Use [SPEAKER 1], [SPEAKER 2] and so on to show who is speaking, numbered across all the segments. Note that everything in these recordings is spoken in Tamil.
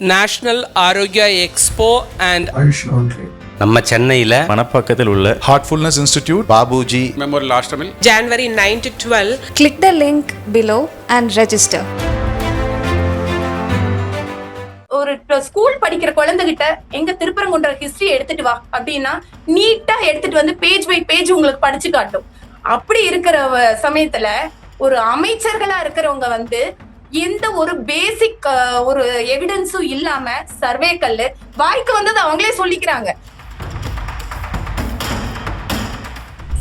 [SPEAKER 1] நேஷனல் ஆரோக்கியா எக்ஸ்போ அண்ட்
[SPEAKER 2] நம்ம சென்னையில்
[SPEAKER 3] மணப்பாக்கத்தில் உள்ள
[SPEAKER 4] Heartfulness Institute,
[SPEAKER 3] Babuji
[SPEAKER 5] Memorial Hostel
[SPEAKER 1] January 9 to 12.
[SPEAKER 6] Click the link below and register.
[SPEAKER 7] ஒரு ஸ்கூல் படிக்கிற குழந்தைகிட்ட எங்க திருப்பரங்குன்ற ஹிஸ்டரி எடுத்துட்டு வா அப்படின்னா நீட்டா எடுத்துட்டு வந்து பேஜ் பை பேஜ் உங்களுக்கு படிச்சு காட்டும். அப்படி இருக்கிற சமயத்துல ஒரு அமைச்சர்களா இருக்கிறவங்க வந்து எந்த ஒரு பேசிக் ஒரு எவிடன்ஸும் இல்லாம சர்வே கல்லு வாய்க்கு வந்தது அவங்களே சொல்லிக்கிறாங்க.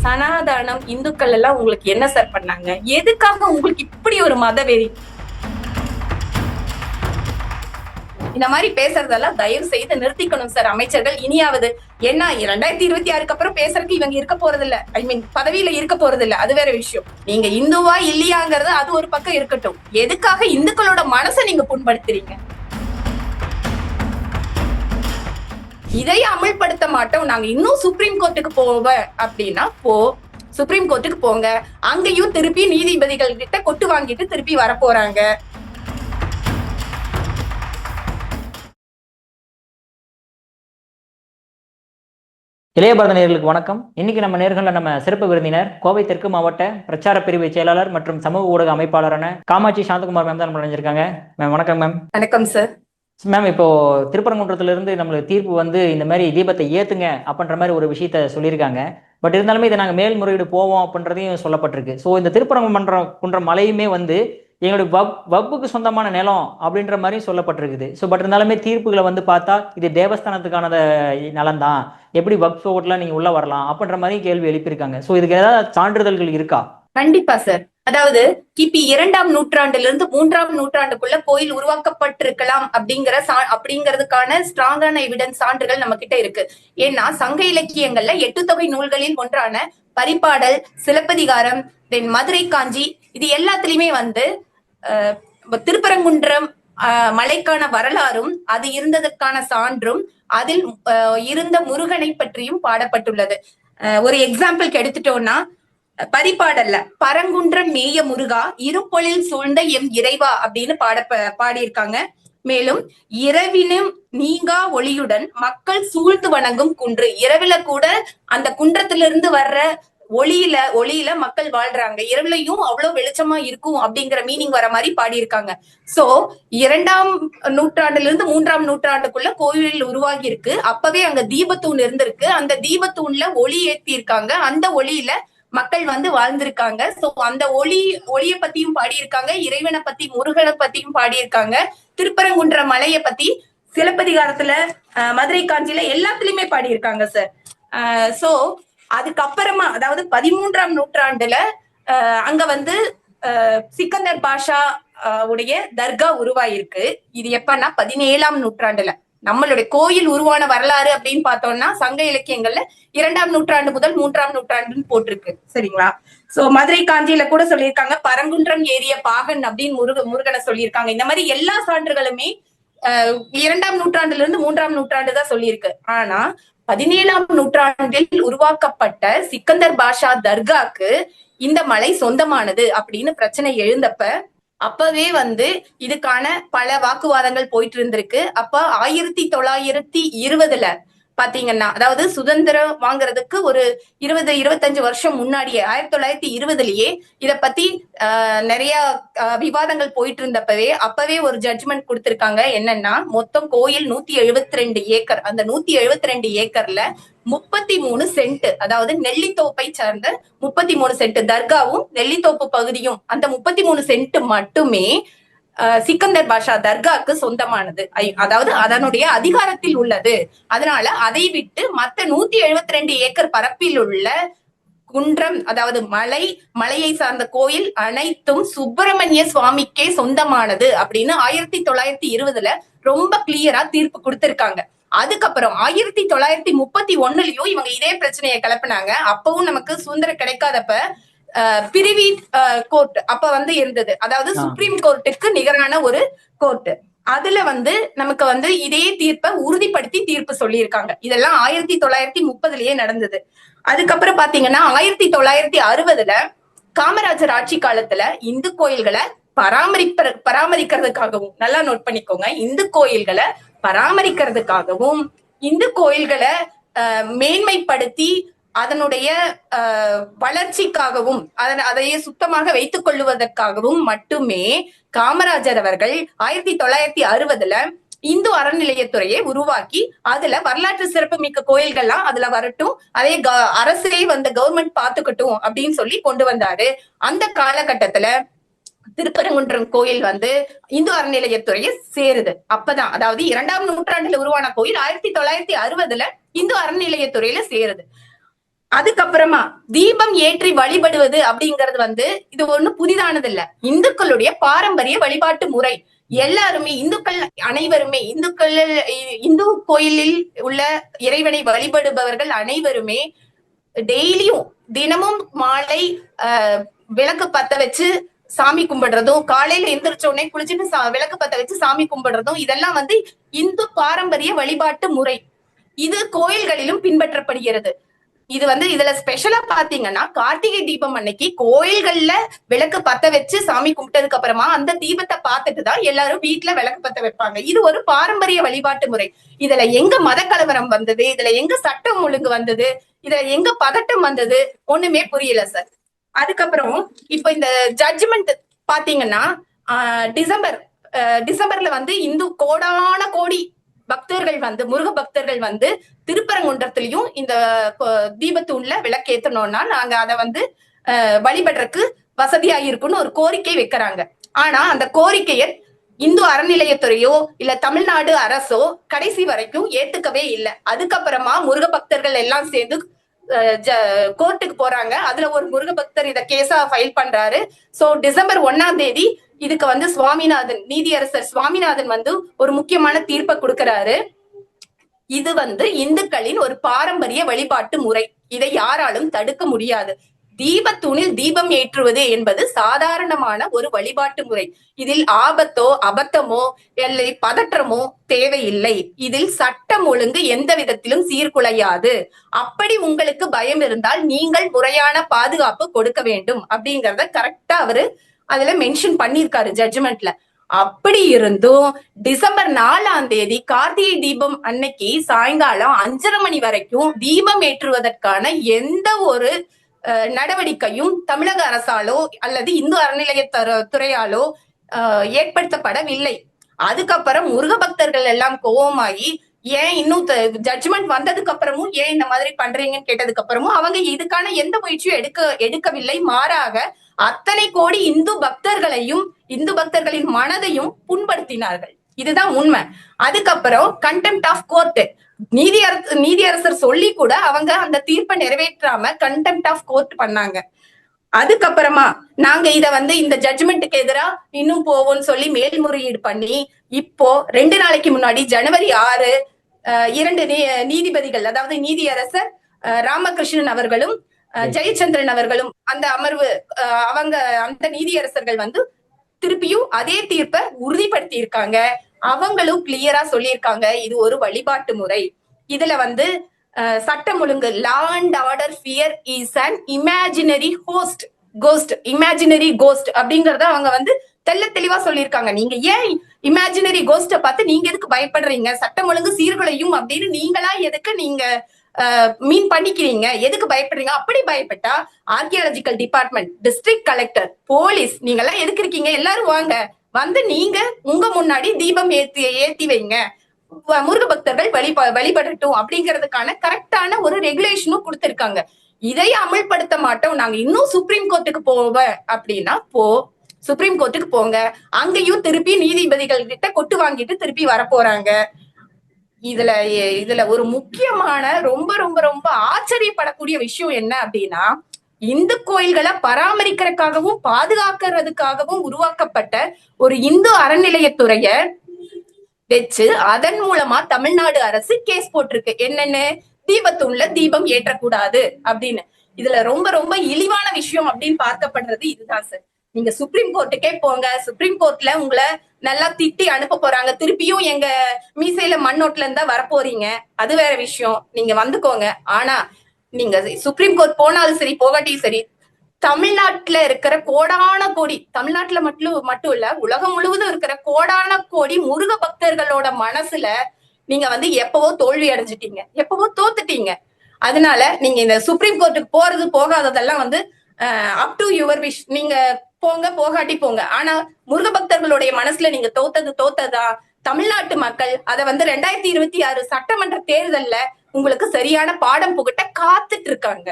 [SPEAKER 7] சனாதனம் இந்துக்கள் எல்லாம் உங்களுக்கு என்ன சார் பண்ணாங்க? எதுக்காக உங்களுக்கு இப்படி ஒரு மதவெறி? இந்த மாதிரி பேசுறதெல்லாம் தயவு செய்து நிறுத்திக்கணும் சார் அமைச்சர்கள். இனியாவது என்ன 2026 அப்புறம் பேசுறதுக்கு இவங்க இருக்க போறது இல்ல, ஐ மீன் பதவியில இருக்க போறது இல்ல, அது வேற விஷயம். நீங்க இந்துவா இல்லையாங்கிறது அது ஒரு பக்கம் இருக்கட்டும், எதுக்காக இந்துக்களோட மனசை நீங்க புண்படுத்துறீங்க? இதை அமல்படுத்த மாட்டோம், நாங்க இன்னும் சுப்ரீம் கோர்ட்டுக்கு போவோம் அப்படின்னா சுப்ரீம் கோர்ட்டுக்கு போங்க. அங்கேயும் திருப்பி நீதிபதிகள் கிட்ட கொட்டு வாங்கிட்டு திருப்பி வர போறாங்க.
[SPEAKER 8] இளைய பாரத நேயர்களுக்கு வணக்கம். இன்னைக்கு நம்ம நேர்களில் நம்ம சிறப்பு விருந்தினர் கோவை தெற்கு மாவட்ட பிரச்சார பிரிவு செயலாளர் மற்றும் சமூக ஊடக அமைப்பாளரான காமாட்சி சாந்தகுமார் மேம் தான் நம்ம நினைஞ்சிருக்காங்க. மேம் வணக்கம். மேம்
[SPEAKER 7] வணக்கம் சார்.
[SPEAKER 8] மேம், இப்போ திருப்பரங்குன்றத்துல இருந்து நம்மளுக்கு தீர்ப்பு வந்து இந்த மாதிரி தீபத்தை ஏத்துங்க அப்படின்ற மாதிரி ஒரு விஷயத்த சொல்லியிருக்காங்க. பட் இருந்தாலுமே இதை நாங்கள் மேல்முறையீடு போவோம் அப்படின்றதையும் சொல்லப்பட்டிருக்கு. ஸோ இந்த திருப்பரங்குன்ற மலையுமே வந்து எங்களுடைய வப்புக்கு சொந்தமான நிலம் அப்படின்ற மாதிரியும் சொல்லப்பட்டிருக்குது. ஸோ பட் இருந்தாலுமே தீர்ப்புகளை வந்து பார்த்தா இது தேவஸ்தானத்துக்கான நலம் தான், எப்படி வக்ஃபோர்ட்ல நீங்க உள்ள வரலாம் அப்படின்ற மாதிரி கேள்வி எழுப்பியிருக்காங்க. ஸோ இதுக்கு ஏதாவது சான்றிதழ்கள் இருக்கா?
[SPEAKER 7] கண்டிப்பா சார். அதாவது கிபி 2ஆம் நூற்றாண்டிலிருந்து 3ஆம் நூற்றாண்டுக்குள்ள கோயில் உருவாக்கப்பட்டிருக்கலாம் அப்படிங்கிறதுக்கான ஸ்ட்ராங்கான எவிடன்ஸ் சான்றுகள் நம்ம கிட்ட இருக்கு. ஏன்னா சங்க இலக்கியங்கள்ல 8 தொகை நூல்களில் ஒன்றான பரிபாடல், சிலப்பதிகாரம், தென் மதுரை காஞ்சி, இது எல்லாத்துலயுமே வந்து திருப்பரங்குன்றம் மலைக்கான வரலாறும் அது இருந்ததற்கான சான்றும் அதில் இருந்த முருகனை பற்றியும் பாடப்பட்டுள்ளது. ஒரு எக்ஸாம்பிளுக்கு எடுத்துட்டோம்னா பரிபாடல்ல பரங்குன்றம் மேய முருகா இருப்பொழில் சூழ்ந்த எம் இறைவா அப்படின்னு பாடியிருக்காங்க. மேலும் இரவினும் நீங்கா ஒளியுடன் மக்கள் சூழ்ந்து வணங்கும் குன்று, இரவுல கூட அந்த குன்றத்திலிருந்து வர்ற ஒளியில மக்கள் வாழ்றாங்க, இரவுலையும் அவ்வளவு வெளிச்சமா இருக்கும் அப்படிங்கிற மீனிங் வர மாதிரி பாடியிருக்காங்க. சோ 2ஆம் நூற்றாண்டுல இருந்து 3ஆம் நூற்றாண்டுக்குள்ள கோயில் உருவாகி இருக்கு. அப்பவே அங்க தீபத்தூண் இருந்திருக்கு, அந்த தீபத்தூண்ல ஒளி ஏத்தி இருக்காங்க, அந்த ஒளியில மக்கள் வந்து வாழ்ந்திருக்காங்க. சோ அந்த ஒளிய பத்தியும் பாடியிருக்காங்க, இறைவனை பத்தி முருகனை பத்தியும் பாடியிருக்காங்க, திருப்பரங்குன்ற மலையை பத்தி சிலப்பதிகாரத்துல மதுரை காஞ்சியில எல்லாத்துலயுமே பாடியிருக்காங்க சார். சோ அதுக்கப்புறமா அதாவது 13ஆம் நூற்றாண்டுல அங்க வந்து சிக்கந்தர் பாஷா உடைய தர்கா உருவாயிருக்கு. இது எப்பன்னா 17ஆம் நூற்றாண்டுல. நம்மளுடைய கோயில் உருவான வரலாறு அப்படின்னு பார்த்தோம்னா சங்க இலக்கியங்கள்ல 2ஆம் நூற்றாண்டு முதல் 3ஆம் நூற்றாண்டுன்னு போட்டிருக்கு, சரிங்களா? சோ மதுரை காஞ்சியில கூட சொல்லியிருக்காங்க பரங்குன்றம் ஏறிய பாகன் அப்படின்னு முருகனை சொல்லியிருக்காங்க. இந்த மாதிரி எல்லா சான்றுகளுமே 2ஆம் நூற்றாண்டுல இருந்து 3ஆம் நூற்றாண்டு தான் சொல்லியிருக்கு. ஆனா 17ஆம் நூற்றாண்டில் உருவாக்கப்பட்ட சிக்கந்தர் பாஷா தர்காக்கு இந்த மலை சொந்தமானது அப்படின்னு பிரச்சனை எழுந்தப்ப அப்பவே வந்து இதுக்கான பல வாக்குவாதங்கள் போயிட்டு இருந்திருக்கு. அப்ப 1920 பாத்தீங்கன்னா, அதாவது சுதந்திரம் வாங்குறதுக்கு ஒரு 20-25 வருஷம் முன்னாடியே 1920லயே இத பத்தி நிறைய விவாதங்கள் போயிட்டு இருந்தப்பவே அப்பவே ஒரு ஜட்ஜ்மெண்ட் கொடுத்திருக்காங்க. என்னன்னா மொத்தம் கோயில் 172 ஏக்கர், அந்த 172 ஏக்கர்ல 33 சென்ட், அதாவது நெல்லித்தோப்பை சார்ந்த 33 சென்ட் தர்காவும் நெல்லித்தோப்பு பகுதியும், அந்த 33 சென்ட் மட்டுமே சிக்கந்தர் பாஷா தர்காக்கு சொந்தமானது, அதாவது அதனுடைய அதிகாரத்தில் உள்ளது. அதனால அதை விட்டு மத்த 172 ஏக்கர் பரப்பில் உள்ள குன்றம், அதாவது மலையை சார்ந்த கோயில் அனைத்தும் சுப்பிரமணிய சுவாமிக்கே சொந்தமானது அப்படின்னு 1920 ரொம்ப கிளியரா தீர்ப்பு கொடுத்திருக்காங்க. அதுக்கப்புறம் 1931லயும் இவங்க இதே பிரச்சனையை கிளப்பினாங்க. அப்பவும் நமக்கு சுதந்திரம் கிடைக்காதப்ப பிரிவி கோர்ட் அப்ப வந்து இருந்தது, அதாவது சுப்ரீம் கோர்ட்டுக்கு நிகரான ஒரு கோர்ட். அதுல வந்து நமக்கு வந்து இதே தீர்ப்பை உறுதிப்படுத்தி தீர்ப்பு சொல்லியிருக்காங்க. இதெல்லாம் 1930லயே நடந்தது. அதுக்கப்புறம் பாத்தீங்கன்னா 1960 காமராஜர் ஆட்சி காலத்துல இந்து கோயில்களை பராமரிக்கிறதுக்காகவும், நல்லா நோட் பண்ணிக்கோங்க, இந்து கோயில்களை பராமரிக்கிறதுக்காகவும், இந்து கோயில்களை மேன்மைப்படுத்தி அதனுடைய வளர்ச்சிக்காகவும் அதையே சுத்தமாக வைத்துக் கொள்ளுவதற்காகவும் மட்டுமே காமராஜர் அவர்கள் 1960 இந்து அறநிலையத்துறையை உருவாக்கி அதுல வரலாற்று சிறப்பு மிக்க கோயில்கள்லாம் அதுல வரட்டும், அதே அரசே கவர்மெண்ட் பாத்துக்கட்டும் அப்படின்னு சொல்லி கொண்டு வந்தாரு. அந்த காலகட்டத்துல திருப்பரங்குன்றம் கோயில் இந்து அறநிலையத்துறையை சேருது. அப்பதான், அதாவது 2ஆம் நூற்றாண்டுல உருவான கோயில் 1960 இந்து அறநிலையத்துறையில சேருது. அதுக்கப்புறமா தீபம் ஏற்றி வழிபடுவது அப்படிங்கிறது இது ஒண்ணு புதிதானது இல்ல. இந்துக்களுடைய பாரம்பரிய வழிபாட்டு முறை. எல்லாருமே இந்துக்கள் அனைவருமே இந்து கோயிலில் உள்ள இறைவனை வழிபடுபவர்கள் அனைவருமே டெய்லியும் தினமும் மாலை விளக்கு பத்த வச்சு சாமி கும்பிடுறதும், காலையில எந்திரிச்ச உடனே குளிச்சுட்டு விளக்கு பத்த வச்சு சாமி கும்பிடுறதும், இதெல்லாம் இந்து பாரம்பரிய வழிபாட்டு முறை. இது கோயில்களிலும் பின்பற்றப்படுகிறது. இது இதுல ஸ்பெஷலா பாத்தீங்கன்னா கார்த்திகை தீபம் அன்னைக்கு கோயில்கள்ல விளக்கு பத்த வச்சு சாமி கும்பிட்டதுக்கு அப்புறமா அந்த தீபத்தை பார்த்துட்டு தான் எல்லாரும் வீட்டுல விளக்கு பத்த வைப்பாங்க. இது ஒரு பாரம்பரிய வழிபாட்டு முறை. இதுல எங்க மத கலவரம் வந்தது, இதுல எங்க சட்டம் ஒழுங்கு வந்தது, இதுல எங்க பதட்டம் வந்தது, ஒண்ணுமே புரியல சார். அதுக்கப்புறம் இப்ப இந்த ஜட்ஜ்மெண்ட் பாத்தீங்கன்னா டிசம்பர்ல இந்து கோடான கோடி பக்தர்கள் முருக பக்தர்கள் திருப்பரங்குன்றத்திலையும் இந்த தீபத்தூண்ல விளக்கேத்தணும்னா நாங்க அதை வழிபடுறதுக்கு வசதியா இருக்குன்னு ஒரு கோரிக்கை வைக்கிறாங்க. ஆனா அந்த கோரிக்கைய இந்து அறநிலையத்துறையோ இல்ல தமிழ்நாடு அரசோ கடைசி வரைக்கும் ஏத்துக்கவே இல்லை. அதுக்கப்புறமா முருக பக்தர்கள் எல்லாம் சேர்ந்து கோர்ட்டுக்கு போறாங்க. அதுல ஒரு முருக பக்தர் இத கேஸா ஃபைல் பண்றாரு. சோ டிசம்பர் 1ஆம் தேதி இதுக்கு சுவாமிநாதன், நீதியரசர் சுவாமிநாதன் ஒரு முக்கியமான தீர்ப்பை கொடுக்கிறாரு. இது இந்துக்களின் ஒரு பாரம்பரிய வழிபாட்டு முறை. இதை யாராலும் தடுக்க முடியாது. தீபத்தூணில் தீபம் ஏற்றுவது என்பது சாதாரணமான ஒரு வழிபாட்டு முறை. இதில் ஆபத்தோ அபத்தமோ இல்லை பதற்றமோ தேவையில்லை. இதில் சட்டம் ஒழுங்கு எந்த விதத்திலும் சீர்குலையாது. அப்படி உங்களுக்கு பயம் இருந்தால் நீங்கள் முறையான பாதுகாப்பு கொடுக்க வேண்டும் அப்படிங்கறத கரெக்டா அவரு அதுல மென்ஷன் பண்ணிருக்காரு ஜட்ஜ்மெண்ட்ல. அப்படி இருந்தும் டிசம்பர் 4ஆம் தேதி கார்த்திகை தீபம் அன்னைக்கு சாயங்காலம் 5:30 மணி வரைக்கும் தீபம் ஏற்றுவதற்கான எந்த ஒரு நடவடிக்கையும் தமிழக அரசாலோ அல்லது இந்து அறநிலையத்துறையாலோ ஏற்படுத்தப்படவில்லை. அதுக்கப்புறம் முருக பக்தர்கள் எல்லாம் கோபமாகி ஏன் இன்னும் ஜட்ஜ்மெண்ட் வந்ததுக்கு அப்புறமும் ஏன் இந்த மாதிரி பண்றீங்கன்னு கேட்டதுக்கு அப்புறமும் அவங்க இதுக்கான எந்த முயற்சியும் எடுக்கவில்லை. மாறாக அத்தனை கோடி இந்து பக்தர்களையும் இந்து பக்தர்களின் மனதையும் புண்படுத்தினார்கள். இதுதான் உண்மை. அதுக்கப்புறம் கண்டெம்ட் ஆஃப் கோர்ட், நீதியரசர் சொல்லி கூட அவங்க அந்த தீர்ப்பை நிறைவேற்றாம கண்டெம்ட் ஆஃப் கோர்ட் பண்ணாங்க. அதுக்கப்புறமா நாங்க இத இந்த ஜட்ஜ்மெண்ட்டுக்கு எதிரா இன்னும் போவோம்னு சொல்லி மேல்முறையீடு பண்ணி இப்போ 2 நாளைக்கு முன்னாடி ஜனவரி 6 2 நீதிபதிகள், அதாவது நீதியரசர் ராமகிருஷ்ணன் அவர்களும் ஜெயச்சந்திரன் அவர்களும் அந்த அமர்வு அவங்க அந்த நீதியரசர்கள் திருப்பியும் அதே தீர்ப்பை உறுதிப்படுத்தி இருக்காங்க. அவங்களும் கிளியரா சொல்லியிருக்காங்க இது ஒரு வழிபாட்டு முறை. இதுல சட்டம் ஒழுங்கு, law and order fear is an imaginary ghost அப்படிங்கறத அவங்க தெள்ள தெளிவா சொல்லியிருக்காங்க. நீங்க ஏன் இமேஜினரி கோஸ்ட பார்த்து நீங்க எதுக்கு பயப்படுறீங்க? சட்டம் ஒழுங்கு சீர்குலையும் அப்படின்னு நீங்களா எதுக்கு நீங்க மீன் பண்ணிக்கிறீங்க? எதுக்கு பயப்படுறீங்க? அப்படி பயப்பட்டா archaeological department, district collector, police, நீங்க எல்லாம் எதுக்கு இருக்கீங்க? எல்லாரும் வாங்க, நீங்க உங்க முன்னாடி தீபம் ஏத்தி வைங்க, முருக பக்தர்கள் வழிபடட்டும் அப்படிங்கிறதுக்கான கரெக்டான ஒரு ரெகுலேஷனும் கொடுத்திருக்காங்க. இதை அமல்படுத்த மாட்டோம், நாங்க இன்னும் சுப்ரீம் கோர்ட்டுக்கு போவோம் அப்படின்னா சுப்ரீம் கோர்ட்டுக்கு போங்க. அங்கேயும் திருப்பி நீதிபதிகள் கிட்ட கொட்டு வாங்கிட்டு திருப்பி வரப்போறாங்க. இதுல ஒரு முக்கியமான ரொம்ப ரொம்ப ரொம்ப ஆச்சரியப்படக்கூடிய விஷயம் என்ன அப்படின்னா, இந்து கோயில்களை பராமரிக்கிறதுக்காகவும் பாதுகாக்கிறதுக்காகவும் உருவாக்கப்பட்ட ஒரு இந்து அறநிலையத்துறைய வச்சு அதன் மூலமா தமிழ்நாடு அரசு கேஸ் போட்டிருக்கு. என்னன்னு, தீபத்தூண்ல தீபம் ஏற்றக்கூடாது அப்படின்னு. இதுல ரொம்ப ரொம்ப இழிவான விஷயம் அப்படின்னு பார்க்கப்படுறது இதுதான் சார். நீங்க சுப்ரீம் கோர்ட்டுக்கே போங்க, சுப்ரீம் கோர்ட்ல உங்களை நல்லா திட்டி அனுப்ப போறாங்க. திருப்பியும் எங்க மீசையில மண்ணோட்ல இருந்தா வரப்போறீங்க, அது வேற விஷயம். நீங்க வந்துக்கோங்க. ஆனா நீங்க சுப்ரீம் கோர்ட் போனாலும் சரி போகாட்டியும் சரி, தமிழ்நாட்டுல இருக்கிற கோடான கோடி, தமிழ்நாட்டுல மட்டும் இல்ல, உலகம் முழுவதும் இருக்கிற கோடான கோடி முருக பக்தர்களோட மனசுல நீங்க வந்து எப்பவோ தோல்வி அடைஞ்சிட்டீங்க, எப்பவோ தோத்துட்டீங்க. அதனால நீங்க இந்த சுப்ரீம் கோர்ட்டுக்கு போறது போகாததெல்லாம் வந்து அப் டு யுவர் விஷ். நீங்க போங்க, போகாட்டி போங்க. ஆனா முருக பக்தர்களுடைய மனசுல நீங்க தோத்ததா தமிழ்நாட்டு மக்கள் அதை வந்து 2026 சட்டமன்ற தேர்தல்ல உங்களுக்கு சரியான பாடம் புகட்ட காத்துட்டு இருக்காங்க.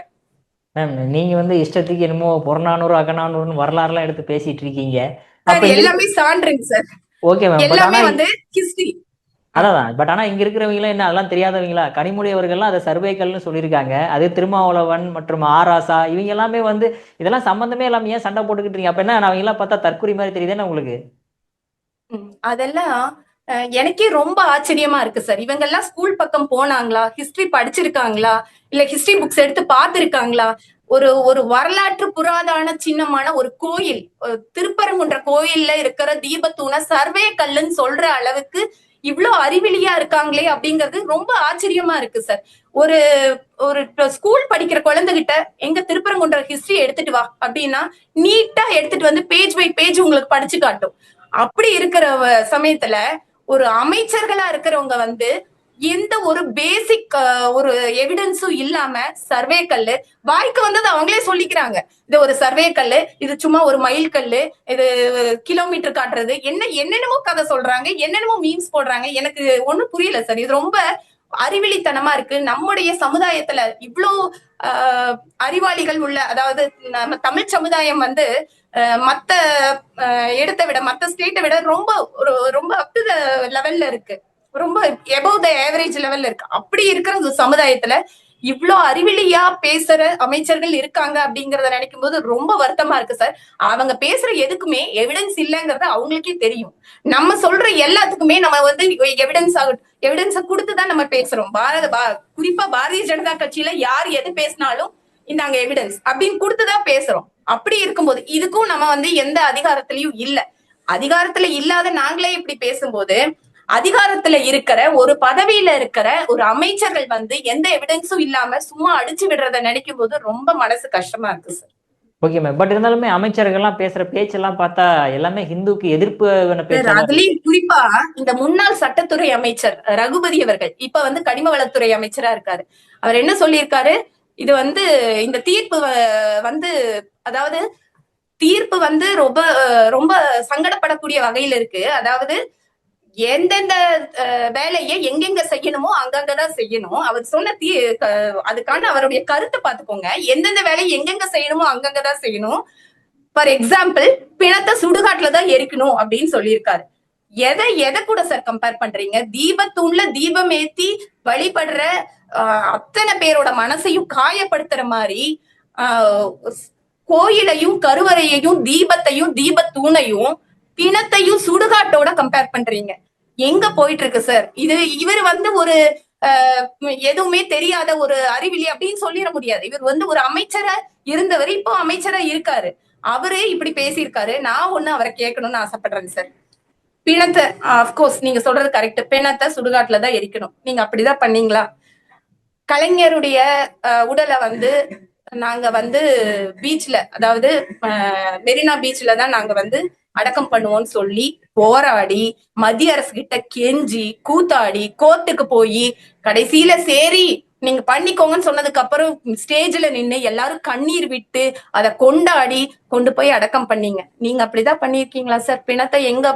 [SPEAKER 8] மேம் நீங்க வந்து இஷ்டத்துக்கு என்னமோ புறநானூறு அகநானூறுன்னு வரலாறுலாம் எடுத்து பேசிட்டு இருக்கீங்க.
[SPEAKER 7] எல்லாமே சான்றுங்க சார்.
[SPEAKER 8] Okay ma'am.
[SPEAKER 7] எல்லாமே வந்து ஹிஸ்டரி.
[SPEAKER 8] அதான். பட் ஆனா இங்க இருக்கிறவங்க என்ன அதெல்லாம் தெரியாதவங்களா? கனிமொழி அவர்கள்லாம் அதை சர்வேக்கல்னு சொல்லியிருக்காங்க. அது திருமாவளவன் மற்றும் ஆராசா இவங்க எல்லாமே வந்து இதெல்லாம் சம்பந்தமே இல்லாம ஏன் சண்டை போட்டுக்கிட்டு இருக்கீங்க? அப்ப என்ன அவங்க எல்லாம் பார்த்தா தற்குறி மாதிரி தெரியுதுன்னு உங்களுக்கு?
[SPEAKER 7] அதெல்லாம் எனக்கே ரொம்ப ஆச்சரியமா இருக்கு சார். இவங்க எல்லாம் ஸ்கூல் பக்கம் போனாங்களா, ஹிஸ்டரி படிச்சிருக்காங்களா, இல்ல ஹிஸ்டரி புக்ஸ் எடுத்து பார்த்திருக்காங்களா? ஒரு வரலாற்று புராதான சின்னமான ஒரு கோயில், திருப்பரங்குன்ற கோயில்ல இருக்கிற தீபத்தூண சர்வே கல்லுன்னு சொல்ற அளவுக்கு இவ்வளவு அறிவிலியா இருக்காங்களே அப்படிங்கிறது ரொம்ப ஆச்சரியமா இருக்கு சார். ஒரு ஒரு ஸ்கூல் படிக்கிற குழந்தைகிட்ட எங்க திருப்பரங்குன்ற ஹிஸ்டரி எடுத்துட்டு வா அப்படின்னா நீட்டா எடுத்துட்டு வந்து பேஜ் பை பேஜ் உங்களுக்கு படிச்சு காட்டும். அப்படி இருக்கிற சமயத்துல ஒரு அமைச்சர்களா இருக்கிறவங்க வந்து எந்த ஒரு பேசிக் ஒரு எவிடன்ஸும் இல்லாம சர்வே கல்லு வாய்க்கு வந்தது அவங்களே சொல்லிக்கிறாங்க. இது ஒரு சர்வே கல்லு, இது சும்மா ஒரு மைல் கல்லு, இது கிலோமீட்டர் காட்டுறது, என்னென்னமோ கதை சொல்றாங்க, என்னென்னமோ மீம்ஸ் போடுறாங்க. எனக்கு ஒண்ணும் புரியல சார். இது ரொம்ப அறிவிலித்தனமா இருக்கு. நம்முடைய சமுதாயத்துல இவ்வளோ அறிவாளிகள் உள்ள, அதாவது நம்ம தமிழ் சமுதாயம் வந்து மத்த இடத்தை விட, மத்த ஸ்டேட்டை விட ரொம்ப அப் டு த லெவல்ல இருக்கு, ரொம்ப எபவ் த ஆவரேஜ் லெவல்ல இருக்கு. அப்படி இருக்கிற சமுதாயத்துல இவ்வளவு அறிவிலியா பேசுற அமைச்சர்கள் இருக்காங்க அப்படிங்கறத நினைக்கும் போது ரொம்ப வருத்தமா இருக்கு சார். அவங்க பேசுற எதுக்குமே எவிடன்ஸ் இல்லைங்கிறது அவங்களுக்கே தெரியும். நம்ம சொல்ற எல்லாத்துக்குமே நம்ம வந்து எவிடன்ஸ கொடுத்துதான் நம்ம பேசுறோம். குறிப்பா பாரதிய ஜனதா கட்சியில யார் எது பேசினாலும் இந்தாங்க எவிடன்ஸ் அப்படின்னு கொடுத்துதான் பேசுறோம். அப்படி இருக்கும்போது இதுக்கும் நம்ம வந்து எந்த அதிகாரத்திலயும் இல்ல. அதிகாரத்துல இல்லாத நாங்களே இப்படி பேசும்போது அதிகாரத்துல இருக்கிற ஒரு பதவியில இருக்கிற ஒரு அமைச்சர்கள் வந்து எந்த எவிடன்ஸும் இல்லாம சும்மா அடிச்சு விடுறத நினைக்கும் போது ரொம்ப மனசு கஷ்டமா இருக்கு சார்.
[SPEAKER 8] Okay ma'am. பட் இருந்தாலுமே அமைச்சர்கள்லாம் பேசுற பேச்செல்லாம் பார்த்தா எல்லாமே ஹிந்துக்கு எதிர்ப்பு.
[SPEAKER 7] அதுலயும் குறிப்பா இந்த முன்னாள் சட்டத்துறை அமைச்சர் ரகுபதி அவர்கள் இப்ப வந்து கனிம வளத்துறை அமைச்சரா இருக்காரு. அவர் என்ன சொல்லியிருக்காரு, இது வந்து இந்த தீர்ப்பு வந்து, அதாவது தீர்ப்பு வந்து ரொம்ப ரொம்ப சங்கடப்படக்கூடிய வகையில இருக்கு. அதாவது எந்தெந்த வேலையை எங்கெங்க செய்யணுமோ அங்கங்கதான் செய்யணும். அவர் சொன்ன அதுக்கான அவருடைய கருத்தை பாத்துக்கோங்க. எந்தெந்த வேலையை எங்கெங்க செய்யணுமோ அங்கங்கதான் செய்யணும். ஃபார் எக்ஸாம்பிள், பிணத்தை சுடுகாட்டுலதான் எரிக்கணும் அப்படின்னு சொல்லியிருக்காரு. எதை கூட சார் கம்பேர் பண்றீங்க? தீபத்தூண்ல தீபம் ஏத்தி வழிபடுற அத்தனை பேரோட மனசையும் காயப்படுத்துற மாதிரி கோயிலையும் கருவறையையும் தீபத்தையும் தீபத்தூணையும் பிணத்தையும் சுடுகாட்டோட கம்பேர் பண்றீங்க. எங்க போயிட்டு இருக்கு சார் இது? இவர் வந்து ஒரு எதுவுமே தெரியாத ஒரு அறிவிலி அப்படின்னு சொல்லிட முடியாது. இவர் வந்து ஒரு அமைச்சரா இருந்தவர், இப்போ அமைச்சரா இருக்காரு. அவரே இப்படி பேசியிருக்காரு. நான் ஒண்ணு அவரை கேட்கணும்னு ஆசைப்படுறேன் சார். பிணத்தை, அப்கோர்ஸ் நீங்க சொல்றது கரெக்ட், பிணத்தை சுடுகாட்டுலதான் எரிக்கணும். நீங்க அப்படிதான் பண்ணீங்களா? கலைஞருடைய உடலை வந்து நாங்க வந்து பீச்ல, அதாவது மெரினா பீச்ல தான் நாங்க வந்து அடக்கம் பண்ணுவோம்னு சொல்லி போராடி மத்திய அரசு கிட்ட கெஞ்சி கூத்தாடி கோர்ட்டுக்கு போய் கடைசியில சரி நீங்க பண்ணிக்கோங்கன்னு சொன்னதுக்கு அப்புறம் ஸ்டேஜ்ல நின்னு எல்லாரும் கண்ணீர் விட்டு அதை கொண்டாடி கொண்டு போய் அடக்கம் பண்ணீங்க. நீங்க அப்படிதான் பண்ணிருக்கீங்களா சார்? பிணத்தை எங்க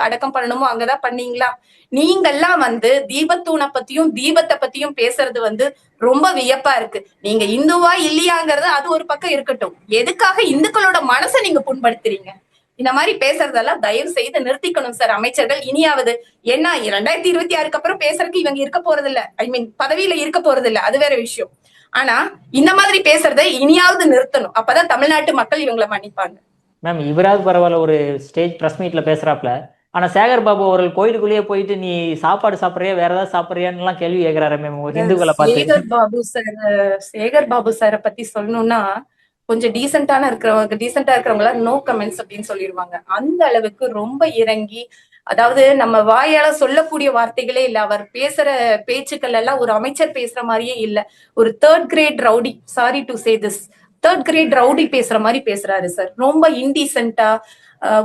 [SPEAKER 7] அடக்கம் பண்ணணுமோ அங்கதான் பண்ணீங்களா? நீங்கெல்லாம் வந்து தீபத்தூணை பத்தியும் தீபத்தை பத்தியும் பேசுறது வந்து ரொம்ப வியப்பா இருக்கு. நீங்க இந்துவா இல்லையாங்கிறது அது ஒரு பக்கம் இருக்கட்டும், எதுக்காக இந்துக்களோட மனசை நீங்க புண்படுத்துறீங்க? இந்த மாதிரி பேசுறதெல்லாம் தயவு செய்து நிறுத்திக்கணும் சார் அமைச்சர்கள். இனியாவது என்ன 2026 அப்புறம் பேசுறதுக்கு இவங்க இருக்க போறது இல்ல, ஐ மீன் பதவியில இருக்க போறது இல்ல, அது வேற விஷயம். ஆனா இந்த மாதிரி பேசுறத இனியாவது நிறுத்தணும். அப்பதான் தமிழ்நாட்டு மக்கள் இவங்களை மன்னிப்பாங்க.
[SPEAKER 8] மேம் இவராவது பரவாயில்ல, ஒரு ஸ்டேஜ் பிரஸ் மீட்ல பேசுறாப்ல. ஆனா சேகர் பாபு அவர்கள் கோயிலுக்குள்ளேயே போயிட்டு நீ சாப்பாடு சாப்பிடுறியா வேற ஏதாவது சாப்பிடுறியான்னு எல்லாம் கேள்வி கேட்கிறாரு மேம் ஹிந்துக்களை பார்த்து.
[SPEAKER 7] சேகர் பாபு சாரை பத்தி சொல்லணும்னா கொஞ்சம் டீசென்டா இருக்கிறவங்க நோ கமெண்ட்ஸ் அப்படின்னு சொல்லிடுவாங்க. அந்த அளவுக்கு ரொம்ப இறங்கி, அதாவது நம்ம வாயால சொல்லக்கூடிய வார்த்தைகளே இல்ல. அவர் பேசுற பேச்சுக்கள் எல்லாம் ஒரு அமைச்சர் பேசுற மாதிரியே இல்ல. ஒரு 3rd grade rowdy, sorry to say this, third grade rowdy பேசுற மாதிரி பேசுறாரு சார். ரொம்ப இன்டீசென்டா,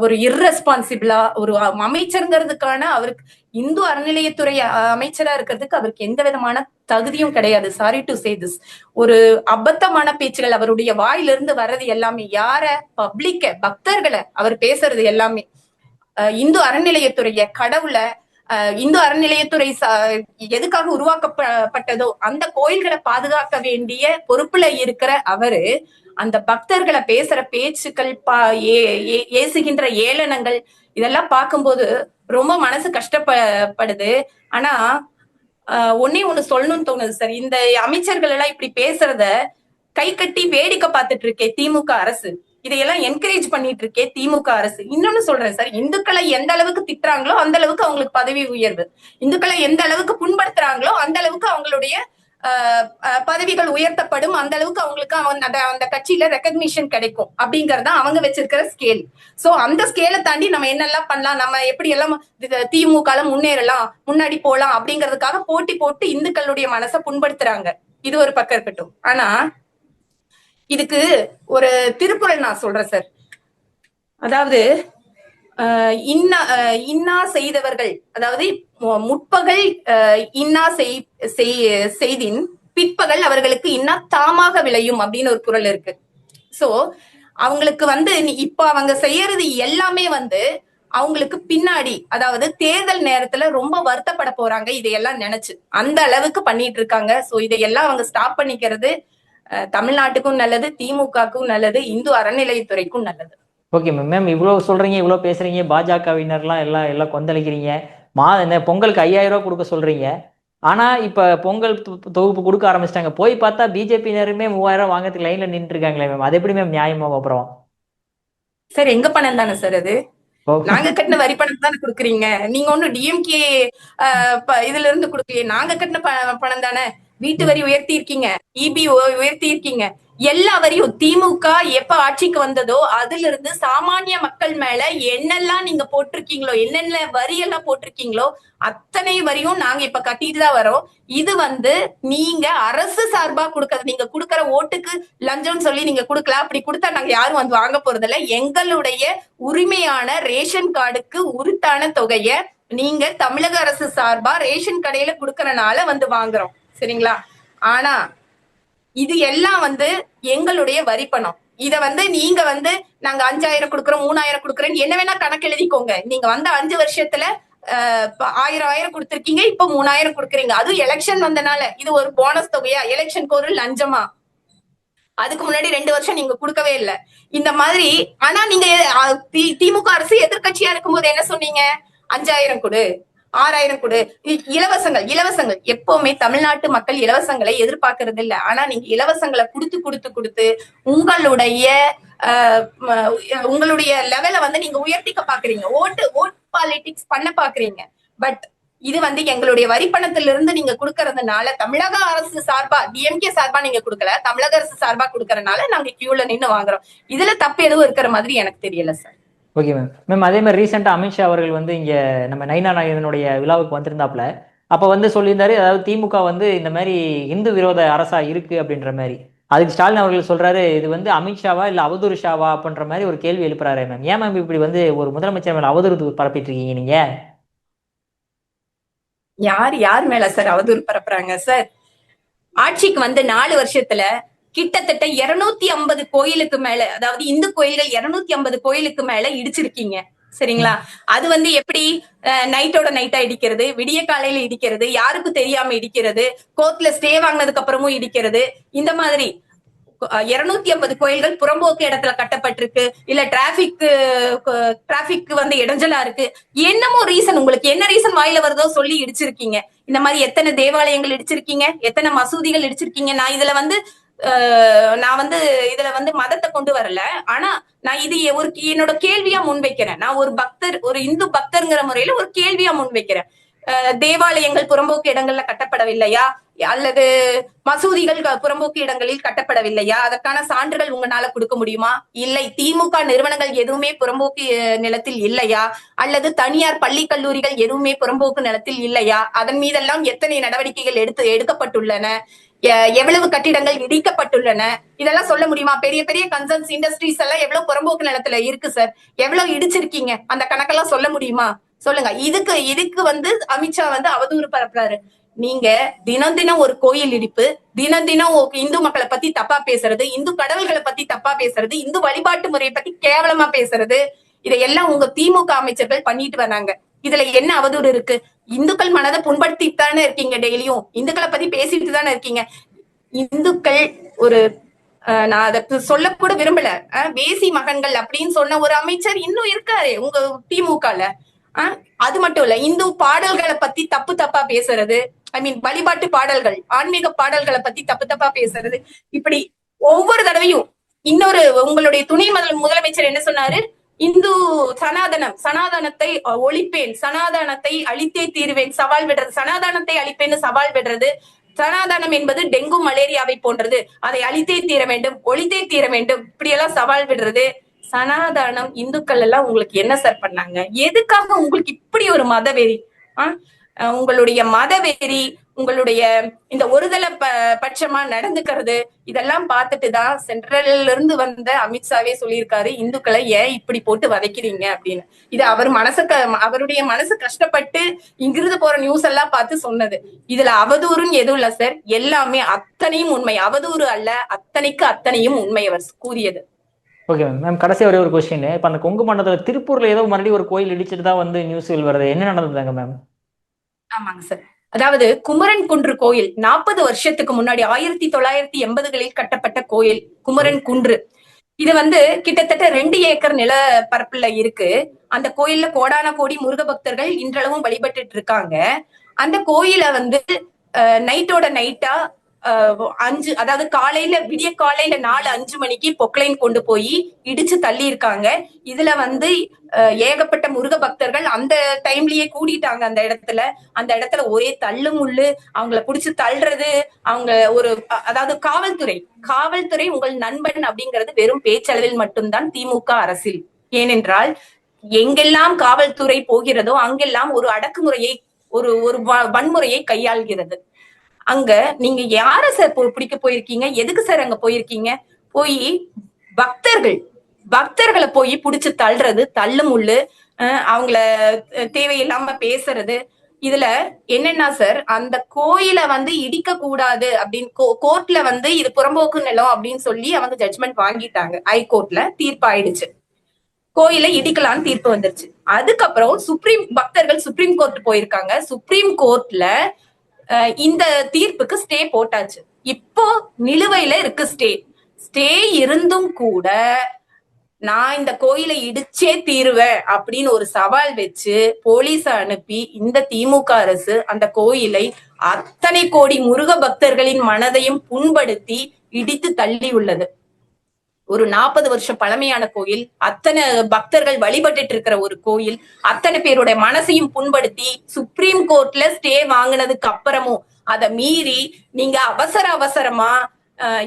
[SPEAKER 7] ஒரு இர்ரெஸ்பான்சிபிளா, ஒரு அமைச்சருங்கிறதுக்கான அவருக்கு இந்து அறநிலையத்துறை அமைச்சரா இருக்கிறதுக்கு அவருக்கு எந்த விதமான தகுதியும் கிடையாது. Sorry to say this. ஒரு அபத்தமான பேச்சுகள் அவருடைய வாயிலிருந்து வர்றது எல்லாமே யார, பப்ளிக்க, பக்தர்களை அவர் பேசுறது எல்லாமே இந்து அறநிலையத்துறைய கடவுளை, இந்து அறநிலையத்துறை எதுக்காக உருவாக்கப்பட்டதோ அந்த கோயில்களை பாதுகாக்க வேண்டிய பொறுப்புல இருக்கிற அவரு அந்த பக்தர்களை பேசுற பேச்சுக்கள், ஏசுகின்ற ஏளனங்கள் இதெல்லாம் பார்க்கும்போது ரொம்ப மனசு கஷ்டப்படுது. ஆனா ஒன்னே ஒண்ணு சொல்லணும்னு தோணுது சார். இந்த அமைச்சர்கள் எல்லாம் இப்படி பேசுறத கை கட்டி வேடிக்கை பார்த்துட்டு இருக்கே திமுக அரசு, இதையெல்லாம் என்கரேஜ் பண்ணிட்டு இருக்கே திமுக அரசு. இன்னொன்னு சொல்றேன் சார், இந்துக்களை எந்த அளவுக்கு திட்டுறாங்களோ அந்த அளவுக்கு அவங்களுக்கு பதவி உயர்வு, இந்துக்களை எந்த அளவுக்கு புண்படுத்துறாங்களோ அந்த அளவுக்கு அவங்களுடைய பதவிகள் உயர்த்தப்படும், அந்த அளவுக்கு அவங்களுக்கு அந்த கட்சியில ரெகக்னிஷன் கிடைக்கும் அப்படிங்கறத அவங்க வச்சிருக்கிற ஸ்கேல். சோ அந்த ஸ்கேலை தாண்டி நம்ம என்னெல்லாம் பண்ணலாம், நம்ம எப்படி எல்லாம் திமுக முன்னேறலாம், முன்னாடி போலாம் அப்படிங்கறதுக்காக போட்டி போட்டு இந்துக்களுடைய மனசை புண்படுத்துறாங்க. இது ஒரு பக்கம் இருக்கட்டும். ஆனா இதுக்கு ஒரு திருக்குறள் நான் சொல்றேன் சார். அதாவது இன்னா செய்தவர்கள், அதாவது முற்பகல் இன்னா செய்தின் பிற்பகல் அவர்களுக்கு இன்னா தாமாக விளையும் அப்படின்னு ஒரு குறள் இருக்கு. சோ அவங்களுக்கு இப்ப அவங்க செய்யறது எல்லாமே அவங்களுக்கு பின்னாடி, அதாவது தேர்தல் நேரத்துல ரொம்ப வருத்தப்பட போறாங்க இதையெல்லாம் நினைச்சு, அந்த அளவுக்கு பண்ணிட்டு இருக்காங்க. சோ இதையெல்லாம் அவங்க ஸ்டாப் பண்ணிக்கிறது தமிழ்நாட்டுக்கும் நல்லது, திமுகக்கும் நல்லது, இந்து அறநிலையத்துறைக்கும் நல்லது.
[SPEAKER 8] ஓகே மேம், இவ்வளவு சொல்றீங்க, இவ்வளவு பேசுறீங்க, பாஜகவினர்லாம் எல்லாம் கொந்தளிக்கிறீங்க. பொங்கலுக்கு 5000 ரூபாய் கொடுக்க சொல்றீங்க. ஆனா இப்ப பொங்கல் தொகுப்பு கொடுக்க ஆரம்பிச்சிட்டாங்க. போய் பார்த்தா பிஜேபியினருமே 3000 வாங்கறதுக்கு லைன்ல நின்று இருக்காங்களே மேம், அது எப்படி மேம் நியாயமா? அப்புறம்
[SPEAKER 7] சார் எங்க பணம் தானே சார் அது, நாங்க கட்டின வரி பணம் தானே கொடுக்குறீங்க. நீங்க ஒண்ணு டிஎம்கே இதுல இருந்து கொடுக்கலையே, நாங்க கட்டின பணம் தானே. வீட்டு வரி உயர்த்தி இருக்கீங்க, இபி உயர்த்தி இருக்கீங்க, எல்லா வரியும் திமுக எப்ப ஆட்சிக்கு வந்ததோ அதுல இருந்து சாமானிய மக்கள் மேல என்னெல்லாம் நீங்க போட்டிருக்கீங்களோ, என்னென்ன வரி எல்லாம் போட்டிருக்கீங்களோ அத்தனை வரியும் நாங்க இப்ப கட்டிட்டு தான் வரோம். இது நீங்க அரசு சார்பா கொடுக்கறது, நீங்க கொடுக்கற ஓட்டுக்கு லஞ்சம்னு சொல்லி நீங்க கொடுக்கல. அப்படி கொடுத்தா நாங்க யாரும் வாங்க போறதில்ல. எங்களுடைய உரிமையான ரேஷன் கார்டுக்கு உரித்தான தொகைய நீங்க தமிழக அரசு சார்பா ரேஷன் கடையில கொடுக்கறனால வாங்குறோம், சரிங்களா? ஆனா இது எல்லாம் எங்களுடைய வரி பணம். இத நீங்க நாங்க 5000 கொடுக்குறோம், 3000 கொடுக்குறேன்னு என்ன வேணா கணக்கு எழுதிக்கோங்க. நீங்க 5 வருஷத்துல 1000 கொடுத்திருக்கீங்க, இப்ப 3000 கொடுக்குறீங்க. அதுவும் எலெக்ஷன் வந்தனால இது ஒரு போனஸ் தொகையா, எலெக்ஷனுக்கு ஒரு லஞ்சமா? அதுக்கு முன்னாடி 2 வருஷம் நீங்க கொடுக்கவே இல்லை இந்த மாதிரி. ஆனா நீங்க திமுக அரசு எதிர்கட்சியா இருக்கும்போது என்ன சொன்னீங்க? 5000 கொடு, 6000 கொடு, இலவசங்கள் எப்பவுமே தமிழ்நாட்டு மக்கள் இலவசங்களை எதிர்பார்க்கறது இல்ல. ஆனா நீங்க இலவசங்களை கொடுத்து உங்களுடைய லெவல நீங்க உயர்த்திக்க பாக்குறீங்க, ஓட் பாலிடிக்ஸ் பண்ண பாக்குறீங்க. பட் இது எங்களுடைய வரி பணத்திலிருந்து நீங்க கொடுக்கறதுனால, தமிழக அரசு சார்பா, டிஎம்கே சார்பா நீங்க கொடுக்கல, தமிழக அரசு சார்பா கொடுக்கறதுனால நாங்க கியூல நின்னு வாங்குறோம். இதுல தப்பு எதுவும் இருக்கிற மாதிரி எனக்கு தெரியல சார்.
[SPEAKER 8] ஓகே மேம், அதே மாதிரி ரீசெண்டா அமித்ஷா அவர்கள் இங்க நம்ம நயினா நாகேந்திரனுடைய விழாவுக்கு வந்திருந்தாப்புல, அப்ப சொல்லியிருந்தாரு, அதாவது திமுக இந்த மாதிரி இந்து விரோத அரசா இருக்கு அப்படின்ற மாதிரி. அதுக்கு ஸ்டாலின் அவர்கள் சொல்றாரு, இது அமித்ஷாவா இல்ல அவதூறு ஷாவா அப்படின்ற மாதிரி ஒரு கேள்வி எழுப்புறாரு மேம். ஏன் மேம் இப்படி ஒரு முதலமைச்சர் மேல அவதூறு பரப்பிட்டு இருக்கீங்க நீங்க?
[SPEAKER 7] யார் மேல சார் அவதூறு பரப்புறாங்க சார்? ஆட்சிக்கு 4 வருஷத்துல கிட்டத்தட்ட 250 கோயிலுக்கு மேல, அதாவது இந்து கோயில்கள் 250 கோயிலுக்கு மேல இடிச்சிருக்கீங்க, சரிங்களா? அது எப்படி நைட்டோட நைட்டா இடிக்கிறது, விடிய காலையில இடிக்கிறது, யாருக்கும் தெரியாம இடிக்கிறது, கோர்ட்ல ஸ்டே வாங்கினதுக்கு அப்புறமும் இடிக்கிறது, இந்த மாதிரி 250 கோயில்கள் புறம்போக்கு இடத்துல கட்டப்பட்டிருக்கு, இல்ல டிராபிக் இடைஞ்சலா இருக்கு, என்னமோ ரீசன், உங்களுக்கு என்ன ரீசன் வாயில வருதோ சொல்லி இடிச்சிருக்கீங்க. இந்த மாதிரி எத்தனை தேவாலயங்கள் இடிச்சிருக்கீங்க, எத்தனை மசூதிகள் இடிச்சிருக்கீங்க. நான் இதுல மதத்தை கொண்டு வரல. ஆனா நான் இது என்னோட கேள்வியா முன்வைக்கிறேன். நான் ஒரு இந்து பக்தர்ங்கிற முறையில ஒரு கேள்வியா முன்வைக்கிறேன். தேவாலயங்கள் புறம்போக்கு இடங்கள்ல கட்டப்படவில்லையா, அல்லது மசூதிகள் புறம்போக்கு இடங்களில் கட்டப்படவில்லையா? அதற்கான சான்றுகள் உங்களால கொடுக்க முடியுமா? இல்லை. திமுக நிறுவனங்கள் எதுவுமே புறம்போக்கு நிலத்தில் இல்லையா? அல்லது தனியார் பள்ளி கல்லூரிகள் எதுவுமே புறம்போக்கு நிலத்தில் இல்லையா? அதன் மீதெல்லாம் எத்தனை நடவடிக்கைகள் எடுக்கப்பட்டுள்ளன? எவ்வளவு கட்டிடங்கள் இடிக்கப்பட்டுள்ளன, இதெல்லாம் சொல்ல முடியுமா? பெரிய பெரிய கன்சர்ன்ஸ் இண்டஸ்ட்ரீஸ் எல்லாம் எவ்வளவு புறம்போக்கு நிலத்துல இருக்கு சார், எவ்வளவு இடிச்சிருக்கீங்க, அந்த கணக்கெல்லாம் சொல்ல முடியுமா? சொல்லுங்க. இதுக்கு அமித்ஷா அவதூறு பரப்புறாரு. நீங்க தினம் தினம் ஒரு கோயில் இடிப்பு, தினம் தினம் இந்து மக்களை பத்தி தப்பா பேசுறது, இந்து கடவுள்களை பத்தி தப்பா பேசுறது, இந்து வழிபாட்டு முறையை பத்தி கேவலமா பேசுறது, இதையெல்லாம் உங்க திமுக அமைச்சர்கள் பண்ணிட்டு வராங்க. இதுல என்ன அவதூறு இருக்கு? இந்துக்கள் மனதை புண்படுத்திட்டு தானே இருக்கீங்க, டெய்லியும் இந்துக்களை பத்தி பேசிட்டு தானே இருக்கீங்க. இந்துக்கள் ஒரு நான் அதை சொல்லக்கூட விரும்பல, வேசி மகன்கள் அப்படின்னு சொன்ன ஒரு அமைச்சர் இன்னும் இருக்காரு உங்க திமுகல. அது மட்டும் இல்ல, இந்து பாடல்களை பத்தி தப்பா பேசுறது, வழிபாட்டு பாடல்கள், ஆன்மீக பாடல்களை பத்தி தப்பா பேசுறது, இப்படி ஒவ்வொரு தடவையும். இன்னொரு உங்களுடைய துணை முதலமைச்சர் என்ன சொன்னாரு? இந்து சனாதனத்தை ஒழிப்பேன், சனாதனத்தை அழித்தே தீருவேன், சவால் விடுறது, சனாதனத்தை அழிப்பேன்னு சவால் விடுறது. சனாதனம் என்பது டெங்கு மலேரியாவை போன்றது, அதை அழித்தே தீர வேண்டும், ஒழித்தே தீர வேண்டும், இப்படி எல்லாம் சவால் விடுறது. சனாதனம் இந்துக்கள் எல்லாம் உங்களுக்கு என்ன சார் பண்ணாங்க? எதுக்காக உங்களுக்கு இப்படி ஒரு மதவெறி? உங்களுடைய மதவெறி, உங்களுடைய இந்த ஒருதலை பட்சமா நடந்துக்கிறது, இதெல்லாம் பார்த்துட்டுதான் சென்ட்ரல்ல இருந்து வந்த அமித்ஷாவே சொல்லியிருக்காரு, இந்துக்களை ஏன் இப்படி போட்டு வதைக்கிறீங்க அப்படின்னு. இது அவருடைய மனசு கஷ்டப்பட்டு இங்கிருந்து போற நியூஸ் எல்லாம் பார்த்து சொன்னது. இதுல அவதூறுன்னு எதுவும் இல்ல சார், எல்லாமே அத்தனையும் உண்மை, அவதூறு அல்ல, அத்தனையும் உண்மை அவர் கூறியது.
[SPEAKER 8] ஓகே மேம், கடைசி ஒரே ஒரு கொஸ்டின். இப்ப அந்த கொங்கு மண்டலத்துல திருப்பூர்ல ஏதோ மறுபடியும் ஒரு கோயில் இடிச்சிட்டு தான் நியூஸ்கள் வருது, என்ன நடந்ததுங்க மேம்?
[SPEAKER 7] ஆமாங்க சார், அதாவது குமரன் குன்று கோயில் 40 வருஷத்துக்கு முன்னாடி 1980களில் கட்டப்பட்ட கோயில் குமரன் குன்று. இது கிட்டத்தட்ட 2 ஏக்கர் நில பரப்புல இருக்கு. அந்த கோயில்ல கோடான கோடி முருக பக்தர்கள் இன்றளவும் வழிபட்டு இருக்காங்க. அந்த கோயில நைட்டோட நைட்டா 5, அதாவது விடிய காலையில 4-5 மணிக்கு பொக்லைன் கொண்டு போய் இடிச்சு தள்ளி இருக்காங்க. இதுல ஏகப்பட்ட முருக பக்தர்கள் அந்த டைம்லயே கூடிட்டாங்க. அந்த இடத்துல ஒரே தள்ளு முள்ளு, அவங்கள புடிச்சு தள்ளுறது, அவங்க அதாவது காவல்துறை உங்கள் நண்பன் அப்படிங்கிறது வெறும் பேச்சளவில் மட்டும்தான் திமுக அரசியல். ஏனென்றால் எங்கெல்லாம் காவல்துறை போகிறதோ அங்கெல்லாம் ஒரு அடக்குமுறையை, ஒரு வன்முறையை கையாள்கிறது. அங்க நீங்க யார சார் பிடிக்க போயிருக்கீங்க? எதுக்கு சார் அங்க போயிருக்கீங்க? போய் பக்தர்களை போய் புடிச்சு தள்ளுறது, தள்ளு முள்ளு, அவங்கள தேவையில்லாம பேசுறது. இதுல என்னன்னா சார், அந்த கோயில இடிக்க கூடாது அப்படின்னு கோர்ட்ல இது புறம்போக்கு நிலம் அப்படின்னு சொல்லி அவங்க ஜட்ஜ்மெண்ட் வாங்கிட்டாங்க. ஹைகோர்ட்ல தீர்ப்பாயிடுச்சு, கோயில இடிக்கலான்னு தீர்ப்பு வந்துருச்சு. அதுக்கப்புறம் பக்தர்கள் சுப்ரீம் கோர்ட் போயிருக்காங்க. சுப்ரீம் கோர்ட்ல இந்த தீர்ப்புக்கு ஸ்டே போட்டாச்சு. இப்போ நிலுவையில இருக்கு ஸ்டே இருந்தும் கூட நான் இந்த கோயிலை இடிச்சே தீருவேன் அப்படின்னு ஒரு சவால் வச்சு போலீஸ அனுப்பி இந்த திமுக அரசு அந்த கோயிலை அத்தனை கோடி முருக பக்தர்களின் மனதையும் புண்படுத்தி இடித்து தள்ளி உள்ளது. ஒரு 40 வருஷம் பழமையான கோயில், அத்தனை பக்தர்கள் வழிபட்டு இருக்கிற ஒரு கோயில், அத்தனை பேருடைய மனசையும் புண்படுத்தி சுப்ரீம் கோர்ட்ல ஸ்டே வாங்கினதுக்கு அப்புறமும் அதை மீறி நீங்க அவசரமா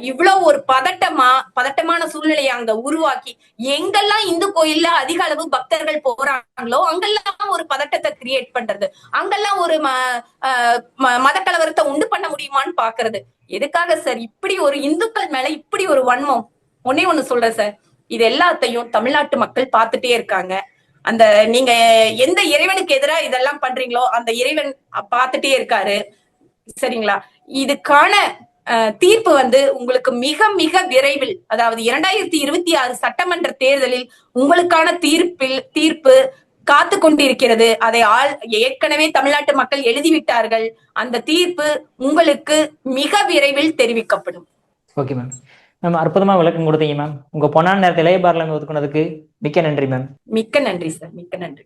[SPEAKER 7] இவ்வளவு ஒரு பதட்டமான சூழ்நிலையை அங்க உருவாக்கி, எங்கெல்லாம் இந்து கோயில்ல அதிக அளவு பக்தர்கள் போறாங்களோ அங்கெல்லாம் ஒரு பதட்டத்தை கிரியேட் பண்றது, அங்கெல்லாம் ஒரு மதக்கலவரத்தை உண்டு பண்ண முடியுமான்னு பாக்குறது. எதுக்காக சார் இப்படி ஒரு இந்துக்கள் மேல இப்படி ஒரு வன்மம்? ஒன்னே ஒண்ணு சொல்றேன் சார், இது எல்லாத்தையும் தமிழ்நாட்டு மக்கள் பார்த்துட்டே இருக்காங்க. அந்த நீங்க எந்த இறைவனுக்கு எதிரா இதெல்லாம் பண்றீங்களோ அந்த இறைவன் பார்த்துட்டே இருக்காரு. சரிங்களா? இதுக்கான தீர்ப்பு உங்களுக்கு மிக மிக விரைவில், அதாவது 2026 சட்டமன்ற தேர்தலில் உங்களுக்கான தீர்ப்பு காத்து கொண்டிருக்கிறது. அதை ஏற்கனவே தமிழ்நாட்டு மக்கள் எழுதிவிட்டார்கள். அந்த தீர்ப்பு உங்களுக்கு மிக விரைவில் தெரிவிக்கப்படும்.
[SPEAKER 8] Okay ma'am. மேம், அற்புதமா விளக்கம் கொடுத்தீங்க மேம். உங்க பொன்னான நேரத்தை இளைய பார்லமெண்ட் ஒதுக்குனதுக்கு மிக்க நன்றி மேம்.
[SPEAKER 7] மிக்க நன்றி சார், மிக்க நன்றி.